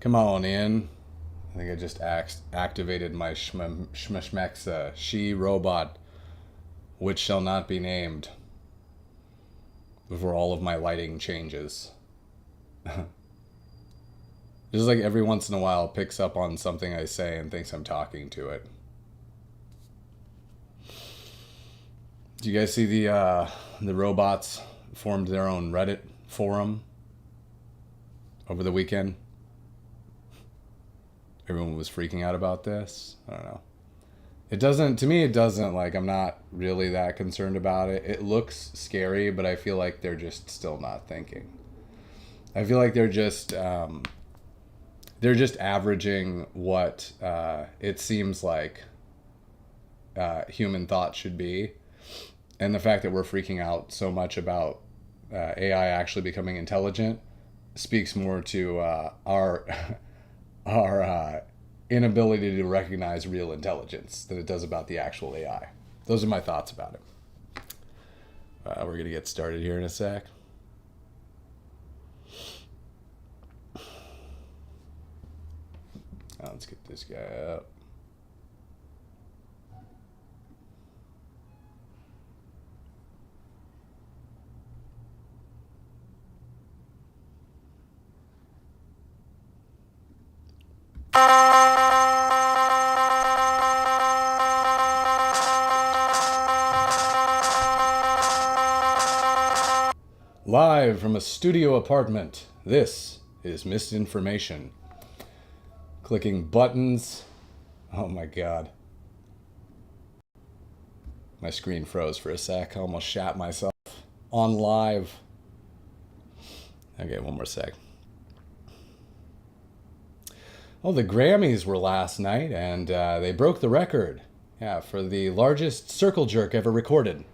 Come on in. I think I just activated my shmeshmexa, she robot, which shall not be named, before all of my lighting changes. Just like every once in a while picks up on something I say and thinks I'm talking to it. Do you guys see the robots formed their own Reddit forum over the weekend? Everyone was freaking out about this. I don't know. It doesn't, to me, it doesn't, like, I'm not really that concerned about it. It looks scary, but I feel like they're just still not thinking. I feel like they're just averaging what it seems like human thought should be. And the fact that we're freaking out so much about AI actually becoming intelligent speaks more to our inability to recognize real intelligence than it does about the actual AI. Those are my thoughts about it. We're going to get started here in a sec. Let's get this guy up. Live from a studio apartment, this is Misinformation. Clicking buttons. Oh my god. My screen froze for a sec. I almost shat myself on live. Okay, one more sec. Oh, the Grammys were last night, and they broke the record. Yeah, for the largest circle jerk ever recorded.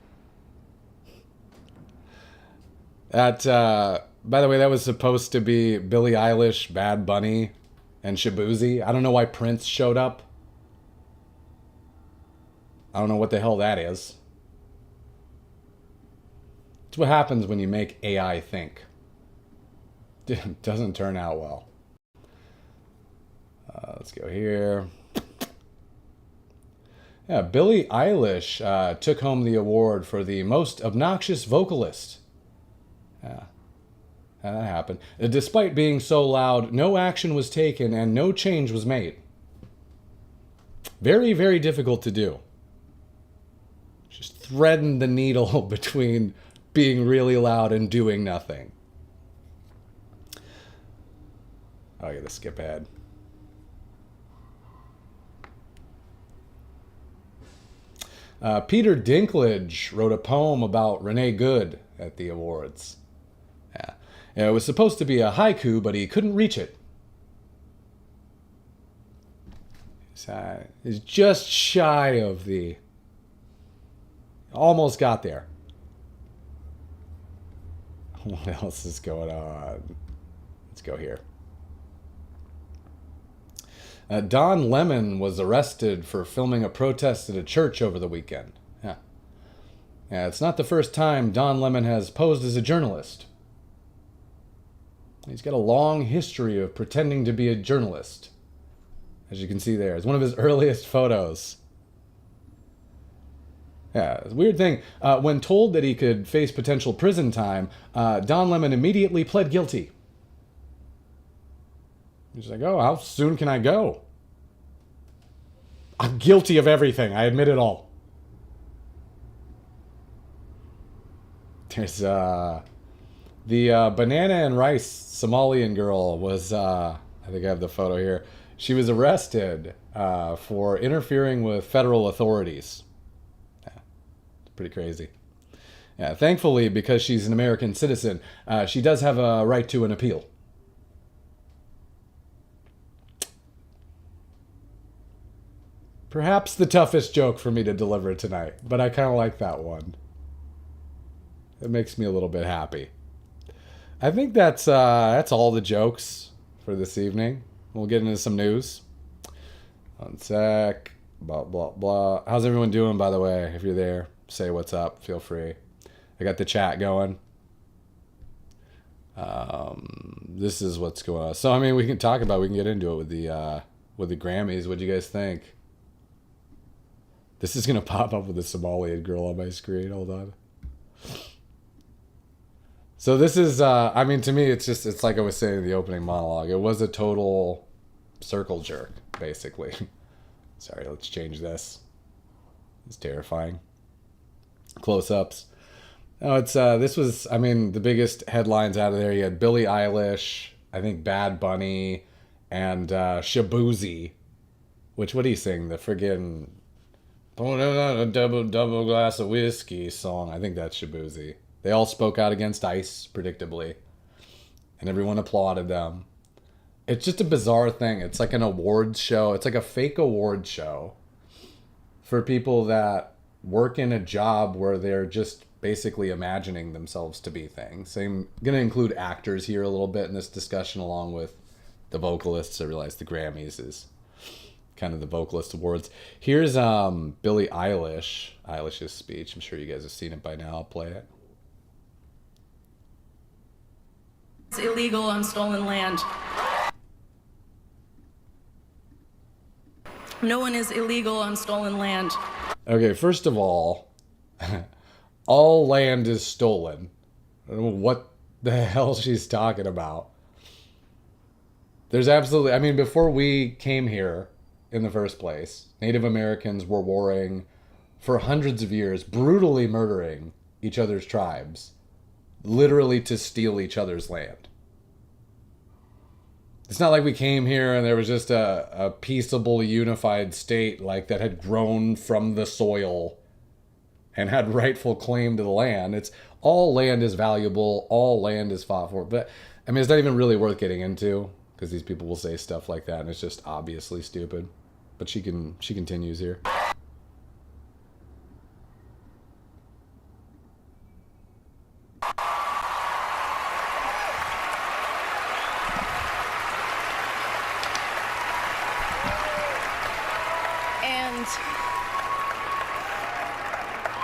That, by the way, that was supposed to be Billie Eilish, Bad Bunny, and Shaboozey. I don't know why Prince showed up. I don't know what the hell that is. It's what happens when you make AI think. It doesn't turn out well. Let's go here. Yeah, Billie Eilish took home the award for the most obnoxious vocalist. Yeah, that happened. Despite being so loud, no action was taken and no change was made. Very, very difficult to do. Just threading the needle between being really loud and doing nothing. Oh, I gotta skip ahead. Peter Dinklage wrote a poem about Renee Good at the awards. Yeah, it was supposed to be a haiku, but he couldn't reach it. He's just shy of the... Almost got there. What else is going on? Let's go here. Don Lemon was arrested for filming a protest at a church over the weekend. Yeah, it's not the first time Don Lemon has posed as a journalist. He's got a long history of pretending to be a journalist. As you can see there, it's one of his earliest photos. Yeah, it's a weird thing. When told that he could face potential prison time, Don Lemon immediately pled guilty. He's like, oh, how soon can I go? I'm guilty of everything. I admit it all. There's the banana and rice Somalian girl was, I think I have the photo here. She was arrested for interfering with federal authorities. Yeah, it's pretty crazy. Yeah, thankfully, because she's an American citizen, she does have a right to an appeal. Perhaps the toughest joke for me to deliver tonight, but I kind of like that one. It makes me a little bit happy. I think that's all the jokes for this evening. We'll get into some news. One sec. Blah, blah, blah. How's everyone doing, by the way? If you're there, say what's up. Feel free. I got the chat going. This is what's going on. So I mean, we can get into it with the Grammys. What do you guys think? This is gonna pop up with a Somalian girl on my screen. Hold on. So this is, I mean, to me, it's like I was saying in the opening monologue. It was a total circle jerk, basically. Sorry, let's change this. It's terrifying. Close-ups. No, this was, I mean, the biggest headlines out of there. You had Billie Eilish, I think Bad Bunny, and Shaboozey. Which, what do you sing? The friggin' "Put on a double glass of whiskey" song. I think that's Shaboozey. They all spoke out against ICE, predictably. And everyone applauded them. It's just a bizarre thing. It's like an awards show. It's like a fake awards show for people that work in a job where they're just basically imagining themselves to be things. I'm going to include actors here a little bit in this discussion along with the vocalists. I realize the Grammys is kind of the vocalist awards. Here's Billie Eilish's speech. I'm sure you guys have seen it by now. I'll play it. It's illegal on stolen land. No one is illegal on stolen land. Okay, first of all land is stolen. I don't know what the hell she's talking about. There's absolutely, I mean, before we came here in the first place, Native Americans were warring for hundreds of years, brutally murdering each other's tribes, literally to steal each other's land. It's not like we came here and there was just a peaceable, unified state like that had grown from the soil and had rightful claim to the land. It's all land is valuable, all land is fought for. But I mean, it's not even really worth getting into because these people will say stuff like that and it's just obviously stupid. But she continues here.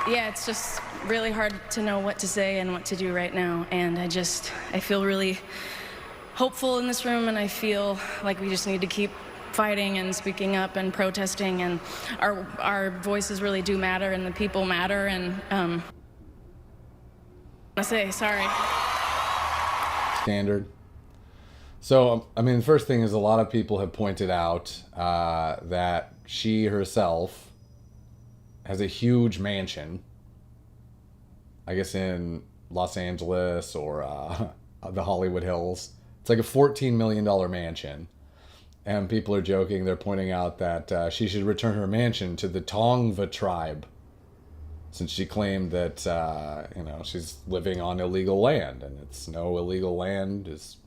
Yeah, it's just really hard to know what to say and what to do right now. And I feel really hopeful in this room, and I feel like we just need to keep fighting and speaking up and protesting, and our voices really do matter, and the people matter, and I say sorry. Standard. So, I mean, the first thing is a lot of people have pointed out that she herself has a huge mansion, I guess in Los Angeles or the Hollywood Hills. It's like a $14 million mansion. And people are joking, they're pointing out that she should return her mansion to the Tongva tribe, since she claimed that, she's living on illegal land, and it's no illegal land is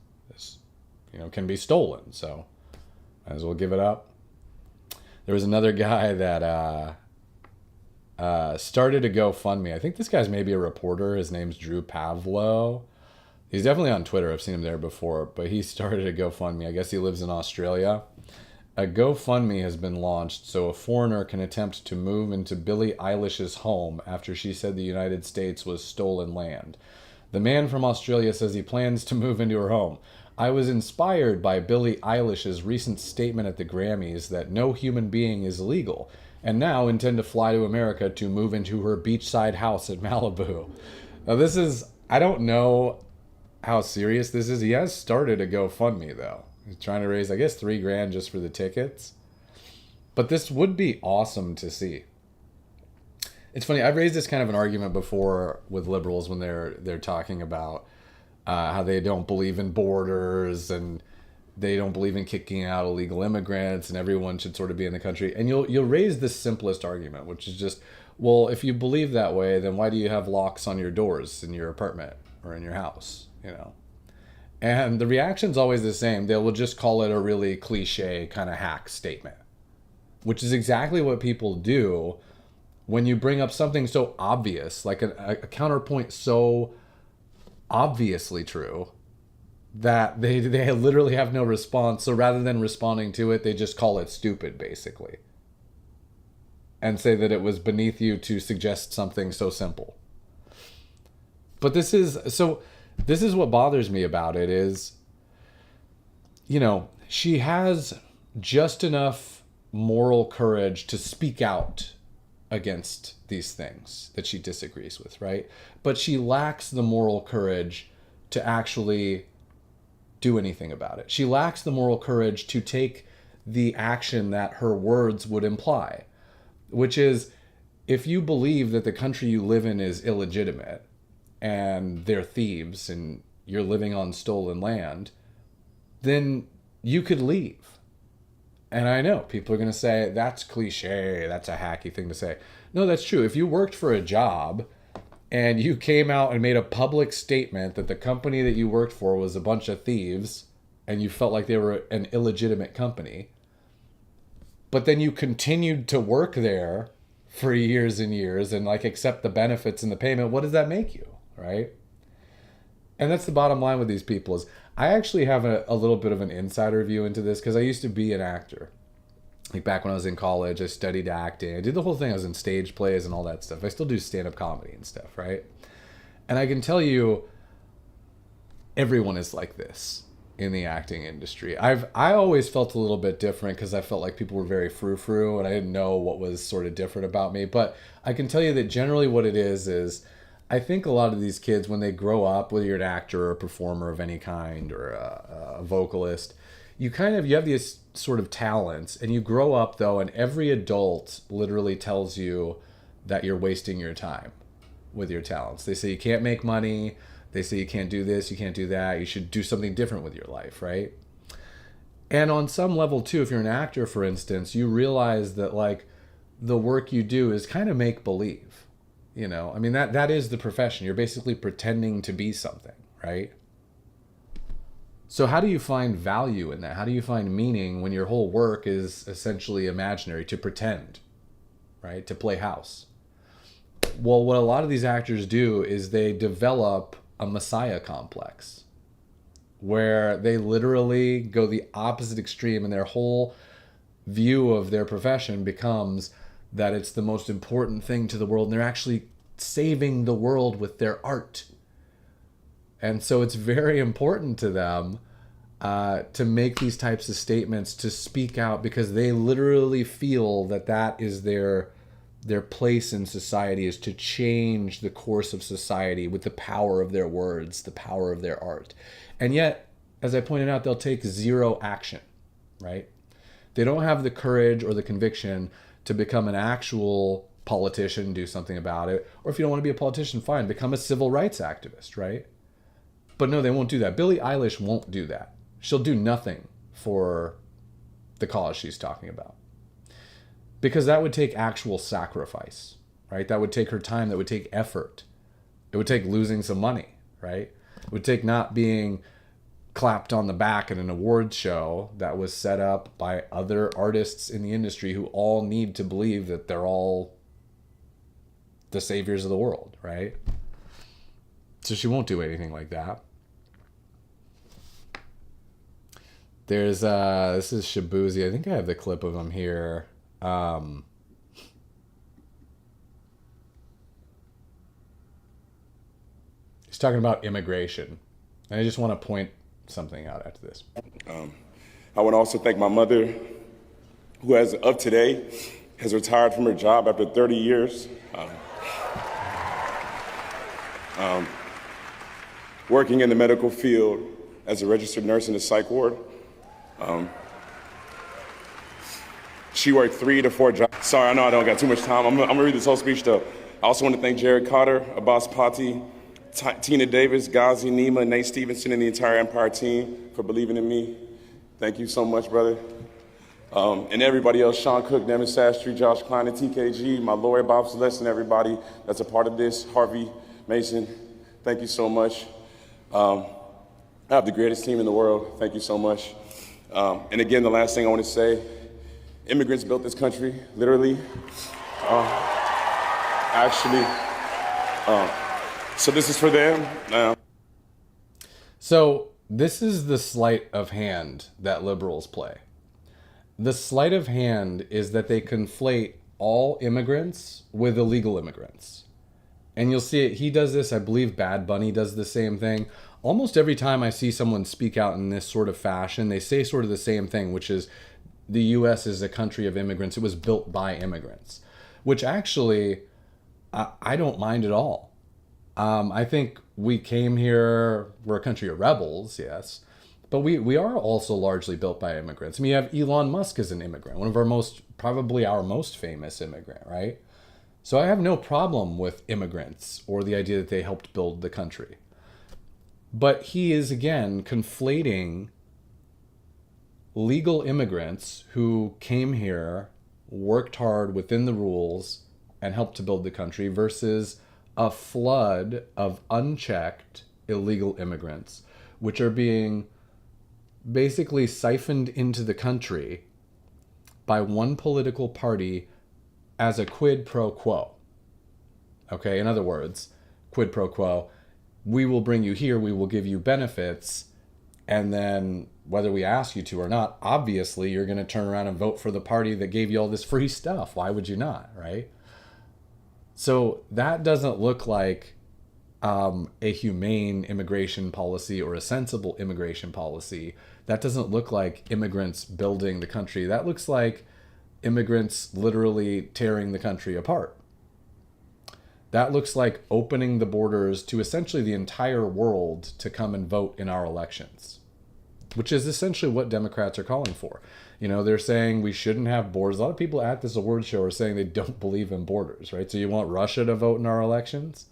can be stolen. So might as well give it up. There was another guy that started a GoFundMe. I think this guy's maybe a reporter. His name's Drew Pavlo. He's definitely on Twitter. I've seen him there before. But he started a GoFundMe. I guess he lives in Australia. A GoFundMe has been launched so a foreigner can attempt to move into Billie Eilish's home after she said the United States was stolen land. The man from Australia says he plans to move into her home. I was inspired by Billie Eilish's recent statement at the Grammys that no human being is illegal, and now intend to fly to America to move into her beachside house in Malibu. Now this is, I don't know how serious this is. He has started a GoFundMe though. He's trying to raise, I guess, $3,000 just for the tickets. But this would be awesome to see. It's funny, I've raised this kind of an argument before with liberals when they're talking about how they don't believe in borders and they don't believe in kicking out illegal immigrants and everyone should sort of be in the country. And you'll raise the simplest argument, which is just, well, if you believe that way, then why do you have locks on your doors in your apartment or in your house, And the reaction's always the same. They will just call it a really cliche kind of hack statement, which is exactly what people do when you bring up something so obvious, like a counterpoint so obviously true, that they literally have no response. So rather than responding to it, they just call it stupid, basically. And say that it was beneath you to suggest something so simple. But this is, so this is what bothers me about it is, she has just enough moral courage to speak out against these things that she disagrees with, right? But she lacks the moral courage to actually do anything about it. She lacks the moral courage to take the action that her words would imply, which is, if you believe that the country you live in is illegitimate and they're thieves and you're living on stolen land, then you could leave. And I know people are going to say, that's cliche, that's a hacky thing to say. No, that's true. If you worked for a job and you came out and made a public statement that the company that you worked for was a bunch of thieves and you felt like they were an illegitimate company, but then you continued to work there for years and years and like accept the benefits and the payment, what does that make you, right? And that's the bottom line with these people is I actually have a little bit of an insider view into this because I used to be an actor. Like back when I was in college, I studied acting. I did the whole thing. I was in stage plays and all that stuff. I still do stand-up comedy and stuff, right? And I can tell you, everyone is like this in the acting industry. I always felt a little bit different because I felt like people were very frou-frou and I didn't know what was sort of different about me. But I can tell you that generally what it is I think a lot of these kids, when they grow up, whether you're an actor or a performer of any kind or a vocalist, you have these sort of talents and you grow up though, and every adult literally tells you that you're wasting your time with your talents. They say you can't make money. They say you can't do this, you can't do that. You should do something different with your life, right? And on some level too, if you're an actor, for instance, you realize that like the work you do is kind of make believe. I mean, that is the profession. You're basically pretending to be something, right? So how do you find value in that? How do you find meaning when your whole work is essentially imaginary, to pretend, right? To play house? Well, what a lot of these actors do is they develop a messiah complex where they literally go the opposite extreme and their whole view of their profession becomes that it's the most important thing to the world, and they're actually saving the world with their art. And so it's very important to them to make these types of statements, to speak out, because they literally feel that is their place in society, is to change the course of society with the power of their words, the power of their art. And yet, as I pointed out, they'll take zero action, right? They don't have the courage or the conviction to become an actual politician, do something about it. Or if you don't want to be a politician, fine, become a civil rights activist, right? But no, they won't do that. Billie Eilish won't do that. She'll do nothing for the cause she's talking about. Because that would take actual sacrifice, right? That would take her time, that would take effort. It would take losing some money, right? It would take not being clapped on the back at an awards show that was set up by other artists in the industry who all need to believe that they're all the saviors of the world, right? So she won't do anything like that. There's this is Shaboozey. I think I have the clip of him here. He's talking about immigration. And I just want to point something out after this. I want to also thank my mother, who as of today has retired from her job after 30 years. Working in the medical field as a registered nurse in the psych ward. She worked 3 to 4 jobs. Sorry, I know I don't got too much time. I'm gonna read this whole speech though. I also want to thank Jared Carter, Abbas Patti, Tina Davis, Ghazi, Nima, Nate Stevenson, and the entire Empire team for believing in me. Thank you so much, brother. And everybody else, Sean Cook, Devin Sastry, Josh Klein, and TKG, my lawyer, Bob Celeste, and everybody that's a part of this, Harvey Mason, thank you so much. I have the greatest team in the world. Thank you so much. And again, the last thing I want to say, immigrants built this country, literally. So this is for them. So this is the sleight of hand that liberals play. The sleight of hand is that they conflate all immigrants with illegal immigrants. And you'll see it. He does this. I believe Bad Bunny does the same thing. Almost every time I see someone speak out in this sort of fashion, they say sort of the same thing, which is the U.S. is a country of immigrants. It was built by immigrants, which actually I don't mind at all. I think we came here, we're a country of rebels, yes, but we are also largely built by immigrants. I mean, you have Elon Musk as an immigrant, one of our probably our most famous immigrant, right? So I have no problem with immigrants or the idea that they helped build the country. But he is, again, conflating legal immigrants who came here, worked hard within the rules, and helped to build the country versus a flood of unchecked illegal immigrants, which are being basically siphoned into the country by one political party as a quid pro quo. Okay, in other words, quid pro quo, we will bring you here, we will give you benefits, and then whether we ask you to or not, obviously you're going to turn around and vote for the party that gave you all this free stuff. Why would you not, right? So that doesn't look like a humane immigration policy or a sensible immigration policy. That doesn't look like immigrants building the country. That looks like immigrants literally tearing the country apart. That looks like opening the borders to essentially the entire world to come and vote in our elections, which is essentially what Democrats are calling for. You know, they're saying we shouldn't have borders. A lot of people at this award show are saying they don't believe in borders, right? So you want Russia to vote in our elections?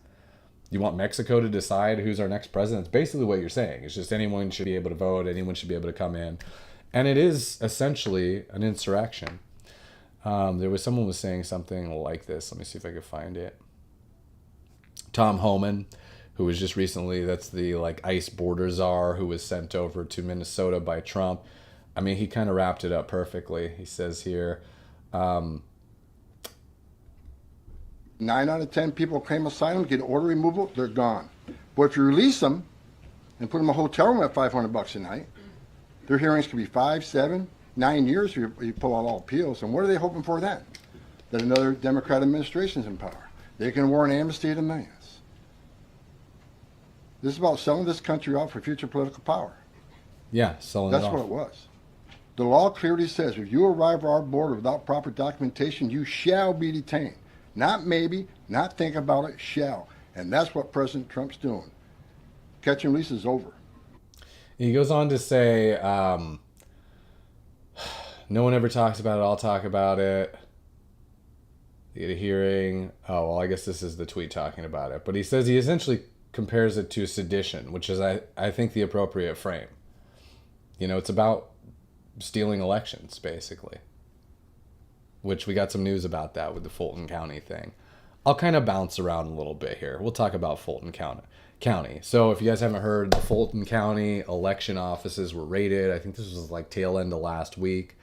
You want Mexico to decide who's our next president? It's basically what you're saying. It's just anyone should be able to vote. Anyone should be able to come in. And it is essentially an insurrection. Someone was saying something like this. Let me see if I can find it. Tom Homan, who was just recently, that's the ICE border czar who was sent over to Minnesota by Trump. I mean, he kind of wrapped it up perfectly. He says here, 9 out of 10 people claim asylum, get order removal, they're gone. But if you release them and put them in a hotel room at $500 a night, their hearings could be 5, 7, 9 years if you pull out all appeals. And what are they hoping for then? That another Democrat administration is in power. They can award an amnesty to millions. This is about selling this country out for future political power. Yeah, selling That's it off. what it was. The law clearly says if you arrive at our border without proper documentation, you shall be detained. Not maybe, not think about it, shall. And that's what President Trump's doing. Catch and release is over. He goes on to say, no one ever talks about it, I'll talk about it. You get a hearing. Oh, well, I guess this is the tweet talking about it. But he says he essentially compares it to sedition, which is, I think, the appropriate frame. You know, it's about stealing elections, basically. Which we got some news about that with the Fulton County thing. I'll kind of bounce around a little bit here. We'll talk about Fulton County. So if you guys haven't heard, the Fulton County election offices were raided. I think this was tail end of last week.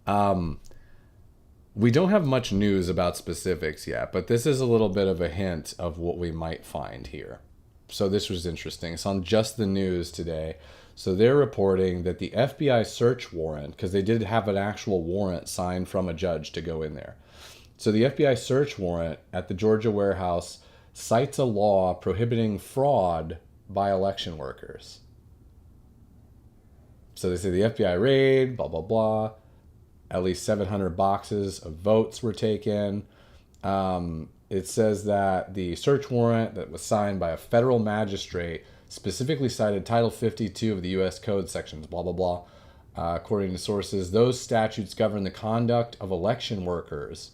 We don't have much news about specifics yet, but this is a little bit of a hint of what we might find here. So this was interesting. It's on Just the News today. So they're reporting that the FBI search warrant, because they did have an actual warrant signed from a judge to go in there. So the FBI search warrant at the Georgia warehouse cites a law prohibiting fraud by election workers. So they say the FBI raid, blah, blah, blah. At least 700 boxes of votes were taken. It says that the search warrant that was signed by a federal magistrate specifically cited Title 52 of the U.S. Code sections, blah, blah, blah. According to sources, those statutes govern the conduct of election workers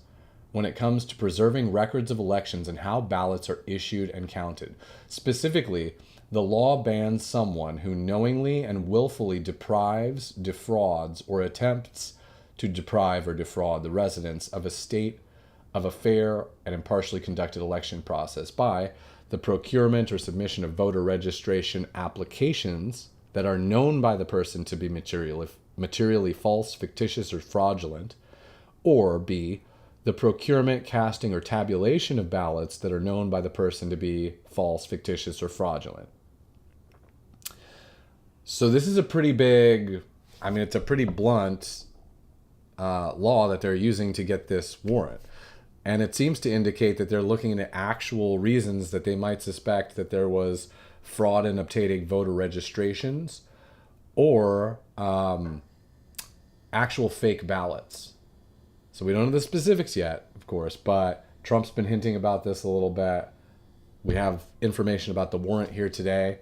when it comes to preserving records of elections and how ballots are issued and counted. Specifically, the law bans someone who knowingly and willfully deprives, defrauds, or attempts to deprive or defraud the residents of a state of a fair and impartially conducted election process by the procurement or submission of voter registration applications that are known by the person to be materially false, fictitious, or fraudulent, or B, the procurement, casting, or tabulation of ballots that are known by the person to be false, fictitious, or fraudulent. So this is a pretty big, it's a pretty blunt law that they're using to get this warrant. And it seems to indicate that they're looking into actual reasons that they might suspect that there was fraud in obtaining voter registrations or actual fake ballots. So we don't know the specifics yet, of course, but Trump's been hinting about this a little bit. We have information about the warrant here today.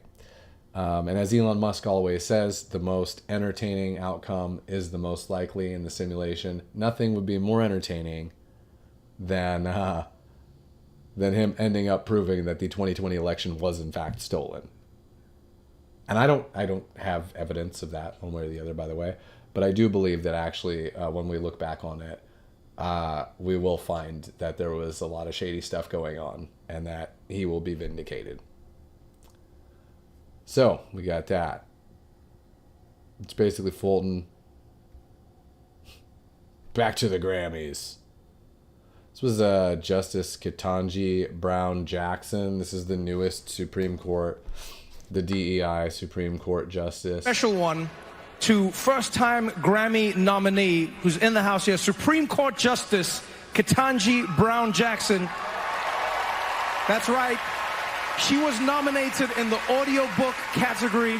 And as Elon Musk always says, the most entertaining outcome is the most likely in the simulation. Nothing would be more entertaining than him ending up proving that the 2020 election was in fact stolen. And I don't have evidence of that one way or the other, by the way, but I do believe that actually when we look back on it, we will find that there was a lot of shady stuff going on and that he will be vindicated. So we got that. It's basically Fulton. Back to the Grammys. This was Justice Ketanji Brown Jackson. This is the newest Supreme Court, the DEI Supreme Court Justice. Special one to first-time Grammy nominee who's in the house here, Supreme Court Justice Ketanji Brown Jackson. That's right. She was nominated in the audiobook category.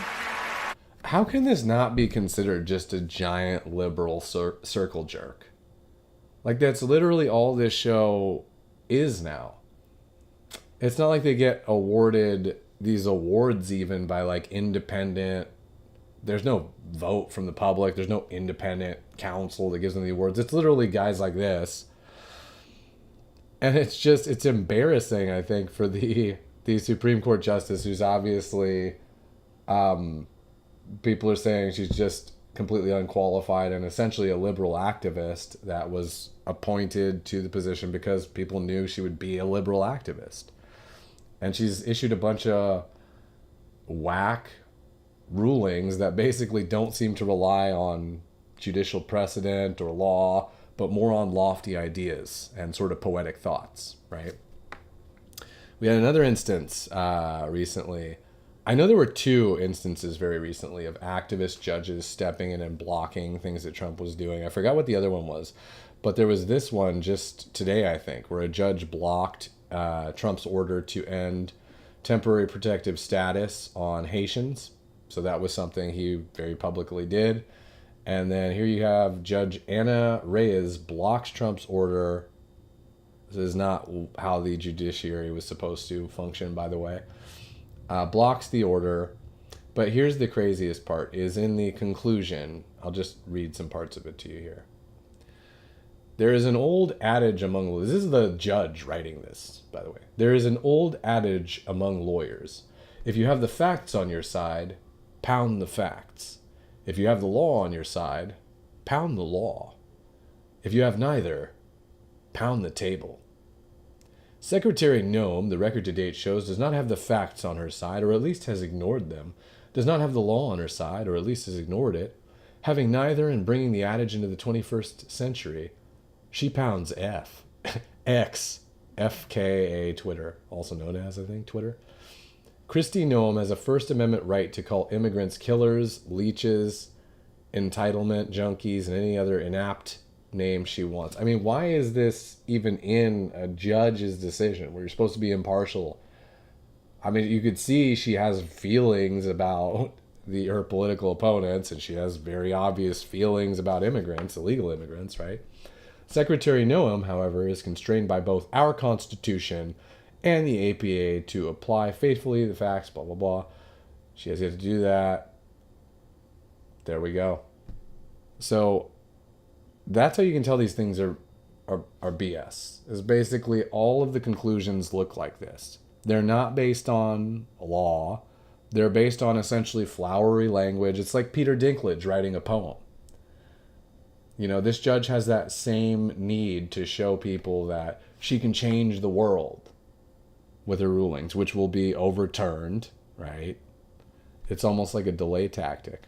How can this not be considered just a giant liberal circle jerk? Like, that's literally all this show is now. It's not like they get awarded these awards even by, like, independent... There's no vote from the public. There's no independent council that gives them the awards. It's literally guys like this. And it's embarrassing, I think, for the Supreme Court Justice, who's obviously... people are saying she's just completely unqualified and essentially a liberal activist that was appointed to the position because people knew she would be a liberal activist. And she's issued a bunch of whack rulings that basically don't seem to rely on judicial precedent or law, but more on lofty ideas and sort of poetic thoughts, right? We had another instance recently. I know there were two instances very recently of activist judges stepping in and blocking things that Trump was doing. I forgot what the other one was, but there was this one just today, I think, where a judge blocked Trump's order to end temporary protective status on Haitians. So that was something he very publicly did. And then here you have Judge Anna Reyes blocks Trump's order. This is not how the judiciary was supposed to function, by the way. Blocks the order. But here's the craziest part, is in the conclusion. I'll just read some parts of it to you here. There is an old adage among... This is the judge writing this, by the way. There is an old adage among lawyers. If you have the facts on your side, pound the facts. If you have the law on your side, pound the law. If you have neither, pound the table. Secretary Noem, the record to date shows, does not have the facts on her side, or at least has ignored them. Does not have the law on her side, or at least has ignored it. Having neither and bringing the adage into the 21st century, she pounds F. X. FKA Twitter, also known as, I think, Twitter. Kristi Noem has a First Amendment right to call immigrants killers, leeches, entitlement junkies, and any other inapt name she wants. I mean, why is this even in a judge's decision where you're supposed to be impartial? I mean, you could see she has feelings about her political opponents, and she has very obvious feelings about immigrants, illegal immigrants, right? Secretary Noem, however, is constrained by both our Constitution and the APA to apply faithfully the facts, blah, blah, blah. She has yet to do that. There we go. So that's how you can tell these things are BS. Is basically all of the conclusions look like this. They're not based on law. They're based on essentially flowery language. It's like Peter Dinklage writing a poem. You know, this judge has that same need to show people that she can change the world with her rulings, which will be overturned, right? It's almost like a delay tactic.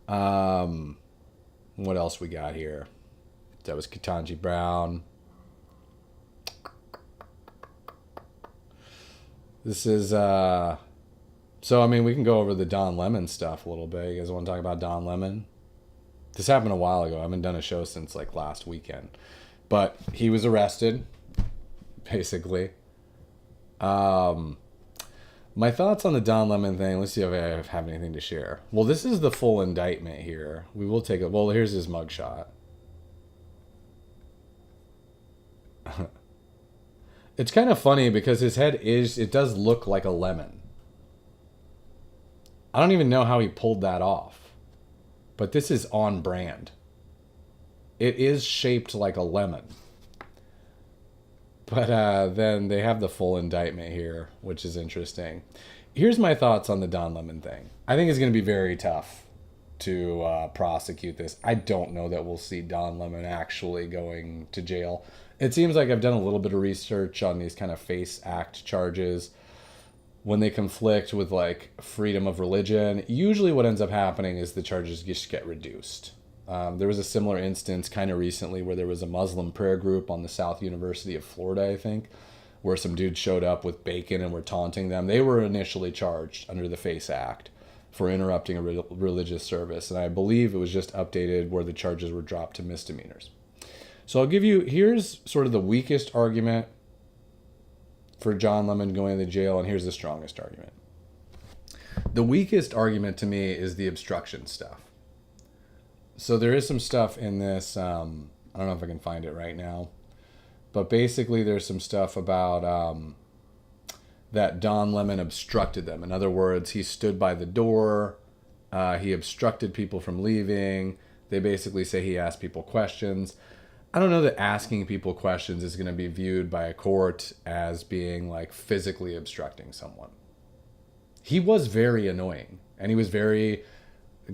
What else we got here? That was Ketanji Brown. This is, so, I mean, we can go over the Don Lemon stuff a little bit. You guys want to talk about Don Lemon? This happened a while ago. I haven't done a show since, like, last weekend. But he was arrested, basically. My thoughts on the Don Lemon thing. Let's see if I have anything to share. Well, this is the full indictment here. We will take it. Well, here's his mugshot. It's kind of funny because his head it does look like a lemon. I don't even know how he pulled that off. But this is on brand. It is shaped like a lemon. But then they have the full indictment here, which is interesting. Here's my thoughts on the Don Lemon thing. I think it's going to be very tough to prosecute this. I don't know that we'll see Don Lemon actually going to jail. It seems like I've done a little bit of research on these kind of FACE Act charges. When they conflict with like freedom of religion, usually what ends up happening is the charges just get reduced. There was a similar instance kind of recently where there was a Muslim prayer group on the South University of Florida, I think, where some dudes showed up with bacon and were taunting them. They were initially charged under the FACE Act for interrupting a religious service. And I believe it was just updated where the charges were dropped to misdemeanors. So I'll give you, here's sort of the weakest argument for John Lemon going to jail, and here's the strongest argument. The weakest argument to me is the obstruction stuff. So there is some stuff in this, I don't know if I can find it right now, but basically there's some stuff about that Don Lemon obstructed them. In other words, he stood by the door, he obstructed people from leaving. They basically say he asked people questions. I don't know that asking people questions is going to be viewed by a court as being like physically obstructing someone. He was very annoying, and he was very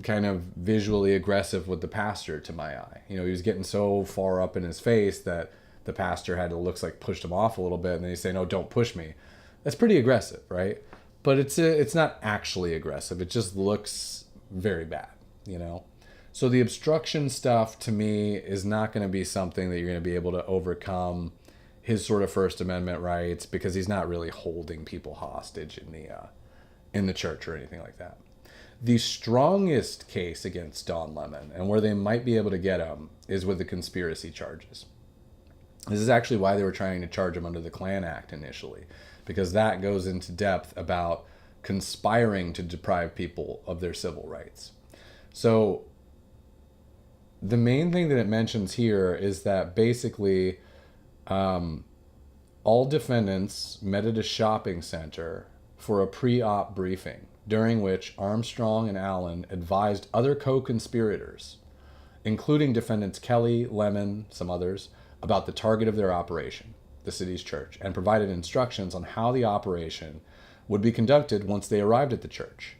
kind of visually aggressive with the pastor to my eye. You know, he was getting so far up in his face that the pastor had to looks like pushed him off a little bit, and then he's saying, "No, don't push me." That's pretty aggressive, right? But it's not actually aggressive. It just looks very bad, you know? So the obstruction stuff to me is not going to be something that you're going to be able to overcome his sort of First Amendment rights, because he's not really holding people hostage in the church or anything like that. The strongest case against Don Lemon, and where they might be able to get him, is with the conspiracy charges. This is actually why they were trying to charge him under the Klan Act initially, because that goes into depth about conspiring to deprive people of their civil rights. So the main thing that it mentions here is that basically all defendants met at a shopping center for a pre-op briefing, during which Armstrong and Allen advised other co-conspirators, including defendants Kelly, Lemon, some others, about the target of their operation, the city's church, and provided instructions on how the operation would be conducted once they arrived at the church.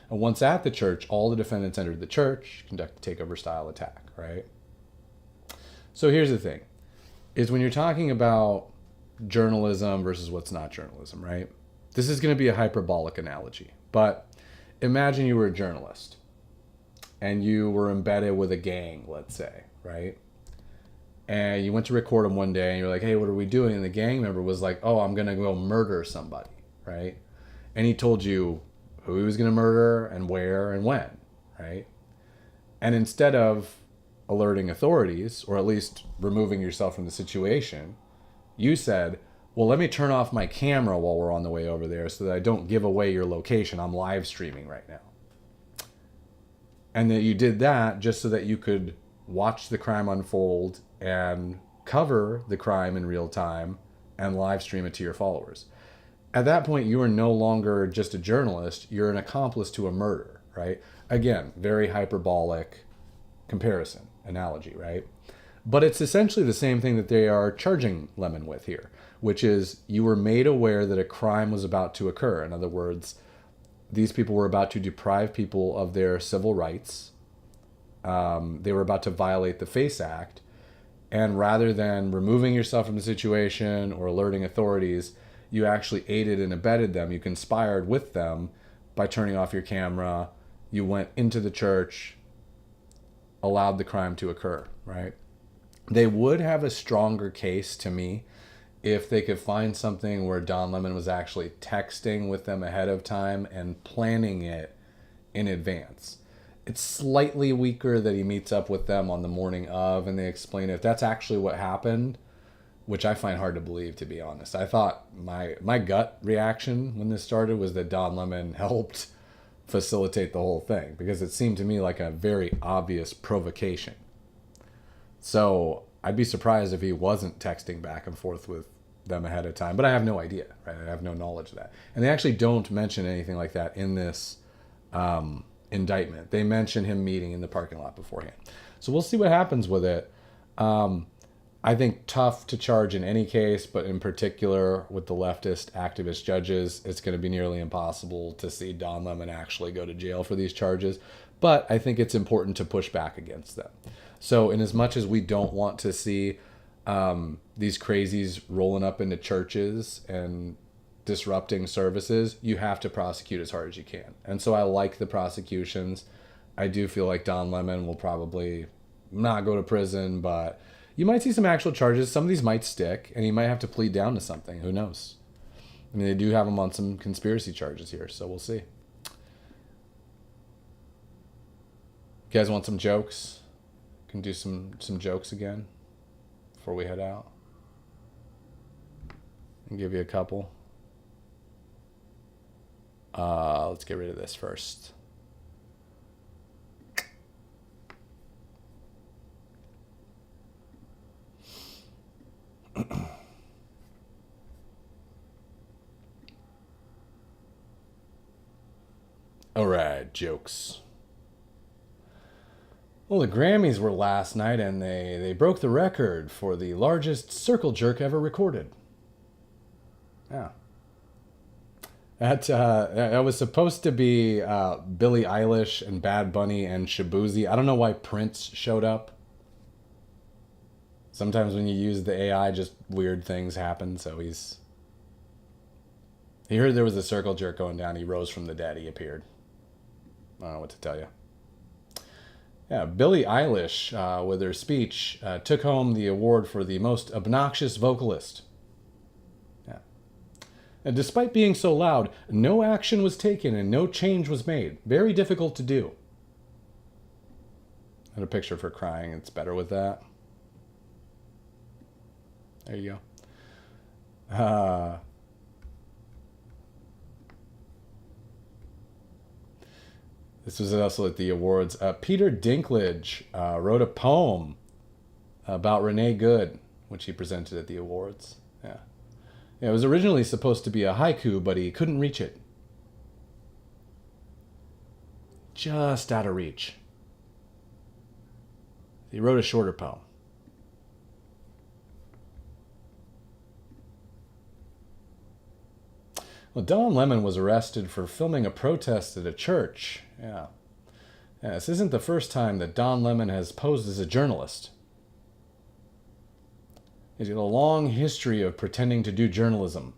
And once at the church, all the defendants entered the church, conduct a takeover-style attack, right? So here's the thing, is when you're talking about journalism versus what's not journalism, right? This is going to be a hyperbolic analogy, but imagine you were a journalist and you were embedded with a gang, let's say, right? And you went to record them one day and you're like, "Hey, what are we doing?" And the gang member was like, "Oh, I'm going to go murder somebody," right? And he told you who he was going to murder and where and when, right? And instead of alerting authorities, or at least removing yourself from the situation, you said, "Well, let me turn off my camera while we're on the way over there so that I don't give away your location. I'm live streaming right now." And that you did that just so that you could watch the crime unfold and cover the crime in real time and live stream it to your followers. At that point, you are no longer just a journalist, you're an accomplice to a murder, right? Again, very hyperbolic comparison, analogy, right? But it's essentially the same thing that they are charging Lemon with here, which is you were made aware that a crime was about to occur. In other words, these people were about to deprive people of their civil rights. They were about to violate the FACE Act. And rather than removing yourself from the situation or alerting authorities, you actually aided and abetted them. You conspired with them by turning off your camera. You went into the church, allowed the crime to occur, right? They would have a stronger case to me if they could find something where Don Lemon was actually texting with them ahead of time and planning it in advance. It's slightly weaker that he meets up with them on the morning of, and they explain if that's actually what happened, which I find hard to believe, to be honest. I thought my gut reaction when this started was that Don Lemon helped facilitate the whole thing, because it seemed to me like a very obvious provocation. So I'd be surprised if he wasn't texting back and forth with them ahead of time, but I have no idea, right? I have no knowledge of that. And they actually don't mention anything like that in this indictment. They mention him meeting in the parking lot beforehand. So we'll see what happens with it. I think tough to charge in any case, but in particular with the leftist activist judges, it's going to be nearly impossible to see Don Lemon actually go to jail for these charges. But I think it's important to push back against them. So in as much as we don't want to see these crazies rolling up into churches and disrupting services, you have to prosecute as hard as you can. And so I like the prosecutions. I do feel like Don Lemon will probably not go to prison, but you might see some actual charges. Some of these might stick, and he might have to plead down to something. Who knows? I mean, they do have him on some conspiracy charges here, so we'll see. You guys want some jokes? Can do some jokes again before we head out. And give you a couple. Let's get rid of this first. All right, jokes. Well, the Grammys were last night, and they broke the record for the largest circle jerk ever recorded. Yeah. That was supposed to be Billie Eilish and Bad Bunny and Shaboozey. I don't know why Prince showed up. Sometimes when you use the AI, just weird things happen. So he heard there was a circle jerk going down. He rose from the dead. He appeared. I don't know what to tell you. Yeah, Billie Eilish, with her speech, took home the award for the most obnoxious vocalist. Yeah. And despite being so loud, no action was taken and no change was made. Very difficult to do. I had a picture of her crying. It's better with that. There you go. This was also at the awards. Peter Dinklage wrote a poem about Renee Good, which he presented at the awards. Yeah. It was originally supposed to be a haiku, but he couldn't reach it. Just out of reach. He wrote a shorter poem. Well, Don Lemon was arrested for filming a protest at a church. Yeah. This isn't the first time that Don Lemon has posed as a journalist. He's got a long history of pretending to do journalism.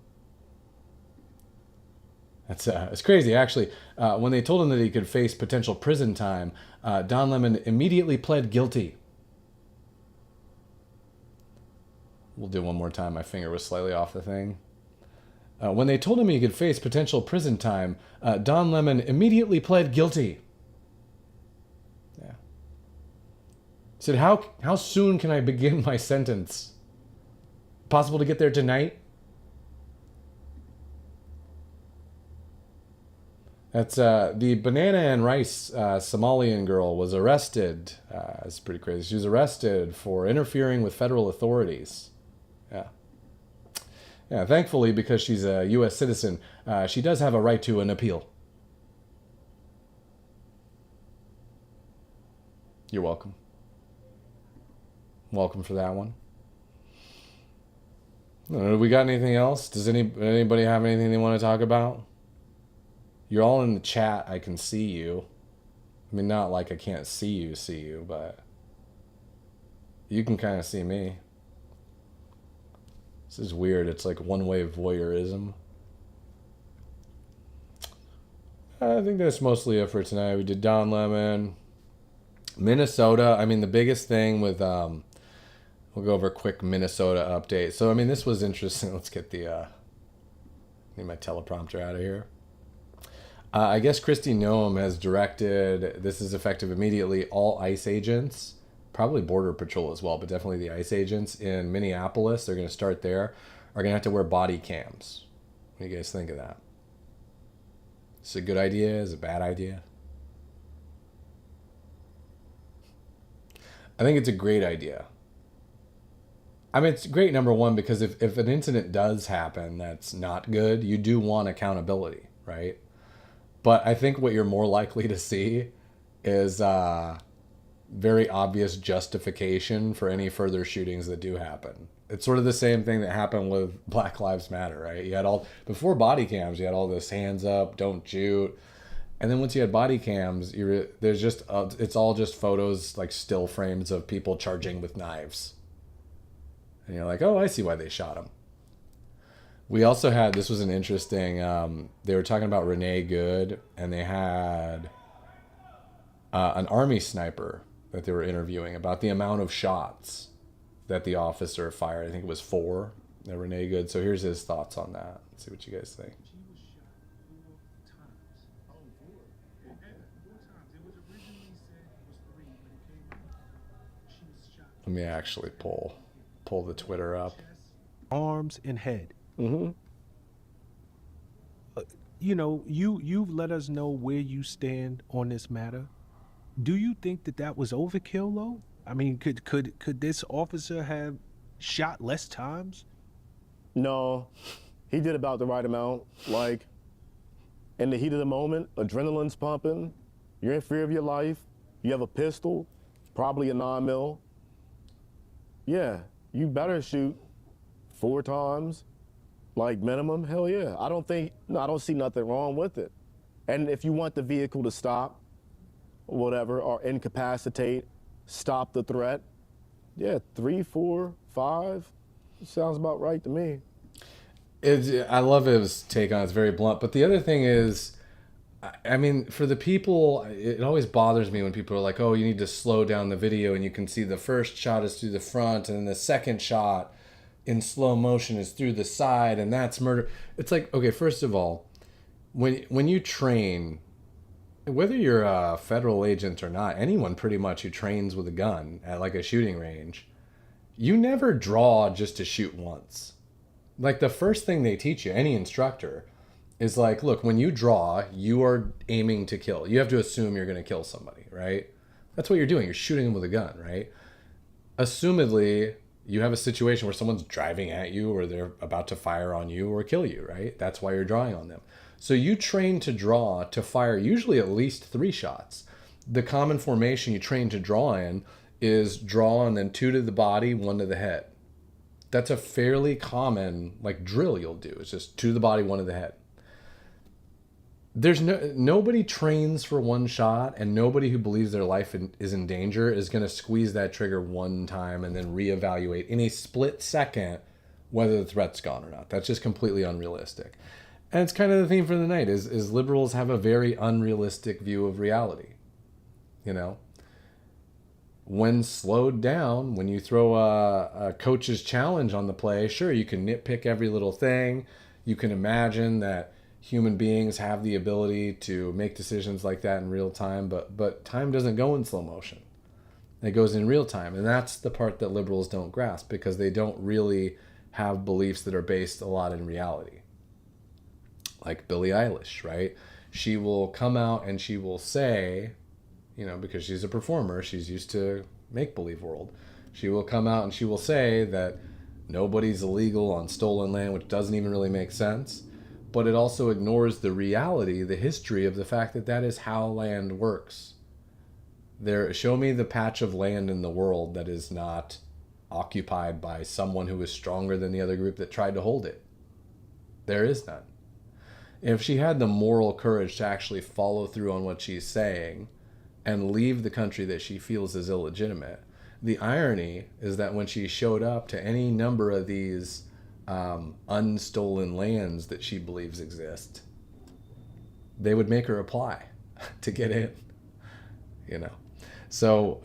It's crazy, actually. When they told him that he could face potential prison time, Don Lemon immediately pled guilty. We'll do one more time. My finger was slightly off the thing. When they told him he could face potential prison time, Don Lemon immediately pled guilty. Yeah. He said, how soon can I begin my sentence? Possible to get there tonight? That's the banana and rice Somalian girl was arrested. It's pretty crazy. She was arrested for interfering with federal authorities. Yeah. Yeah, thankfully, because she's a U.S. citizen, she does have a right to an appeal. You're welcome. Welcome for that one. Do we got anything else? Does anybody have anything they want to talk about? You're all in the chat. I can see you. I mean, not like I can't see you, but you can kind of see me. This is weird. It's like one-way voyeurism. I think that's mostly it for tonight. We did Don Lemon. Minnesota. I mean, the biggest thing with... we'll go over a quick Minnesota update. So, I mean, this was interesting. Let's get the... need my teleprompter out of here. I guess Kristi Noem has directed, this is effective immediately, all ICE agents, probably Border Patrol as well, but definitely the ICE agents in Minneapolis, they're going to start there, are going to have to wear body cams. What do you guys think of that? Is it a good idea? Is it a bad idea? I think it's a great idea. I mean, it's great, number one, because if an incident does happen that's not good, you do want accountability, right? But I think what you're more likely to see is very obvious justification for any further shootings that do happen. It's sort of the same thing that happened with Black Lives Matter, right? You had before body cams, you had all this hands up, don't shoot. And then once you had body cams, there's just, it's all just photos, like still frames of people charging with knives. And you're like, oh, I see why they shot him. We also had, this was an interesting, they were talking about Renee Good, and they had an army sniper that they were interviewing about the amount of shots that the officer fired. I think it was 4, that Renee Good. So here's his thoughts on that. Let's see what you guys think. Let me actually pull the Twitter up. Arms and head. Mm-hmm. You know, you've let us know where you stand on this matter. Do you think that was overkill, though? I mean, could this officer have shot less times? No, he did about the right amount. Like, in the heat of the moment, adrenaline's pumping, you're in fear of your life, you have a pistol, probably a 9mm. Yeah, you better shoot 4 times, like minimum. Hell yeah. I don't see nothing wrong with it. And if you want the vehicle to stop, whatever, or incapacitate, stop the threat, yeah, 3, 4, 5, sounds about right to me. I love his take on it. It's very blunt. But the other thing is, I mean, for the people, it always bothers me when people are like, oh, you need to slow down the video, and you can see the first shot is through the front, and then the second shot in slow motion is through the side, and that's murder. It's like, okay, first of all, when you train, whether you're a federal agent or not, anyone pretty much who trains with a gun at like a shooting range, you never draw just to shoot once. Like, the first thing they teach you, any instructor, is like, look, when you draw, you are aiming to kill. You have to assume you're going to kill somebody, right? That's what you're doing. You're shooting them with a gun, right? Assumedly, you have a situation where someone's driving at you, or they're about to fire on you or kill you, right? That's why you're drawing on them. So you train to draw to fire usually at least 3 shots. The common formation you train to draw in is draw and then 2 to the body, 1 to the head. That's a fairly common like drill you'll do. It's just 2 to the body, 1 to the head. There's nobody trains for 1 shot, and nobody who believes their life is in danger is going to squeeze that trigger 1 time and then reevaluate in a split second whether the threat's gone or not. That's just completely unrealistic. And it's kind of the theme for the night is liberals have a very unrealistic view of reality. You know, when slowed down, when you throw a coach's challenge on the play, sure, you can nitpick every little thing. You can imagine that human beings have the ability to make decisions like that in real time, but time doesn't go in slow motion. It goes in real time. And that's the part that liberals don't grasp, because they don't really have beliefs that are based a lot in reality. Like Billie Eilish, right? She will come out and she will say, you know, because she's a performer, she's used to make-believe world. She will come out and she will say that nobody's illegal on stolen land, which doesn't even really make sense. But it also ignores the reality, the history of the fact that that is how land works. Show me the patch of land in the world that is not occupied by someone who is stronger than the other group that tried to hold it. There is none. If she had the moral courage to actually follow through on what she's saying and leave the country that she feels is illegitimate, the irony is that when she showed up to any number of these unstolen lands that she believes exist, they would make her apply to get in, you know. So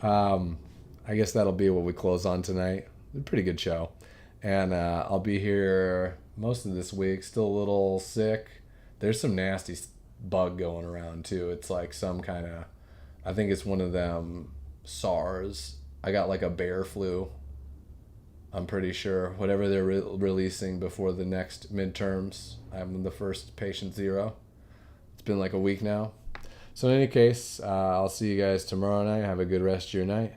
I guess that'll be what we close on tonight. A pretty good show. And I'll be here most of this week, still a little sick. There's some nasty bug going around too. It's like some kind of, I think it's one of them SARS. I got like a bear flu. I'm pretty sure whatever they're releasing before the next midterms. I'm the first patient zero. It's been like a week now. So in any case, I'll see you guys tomorrow night. Have a good rest of your night.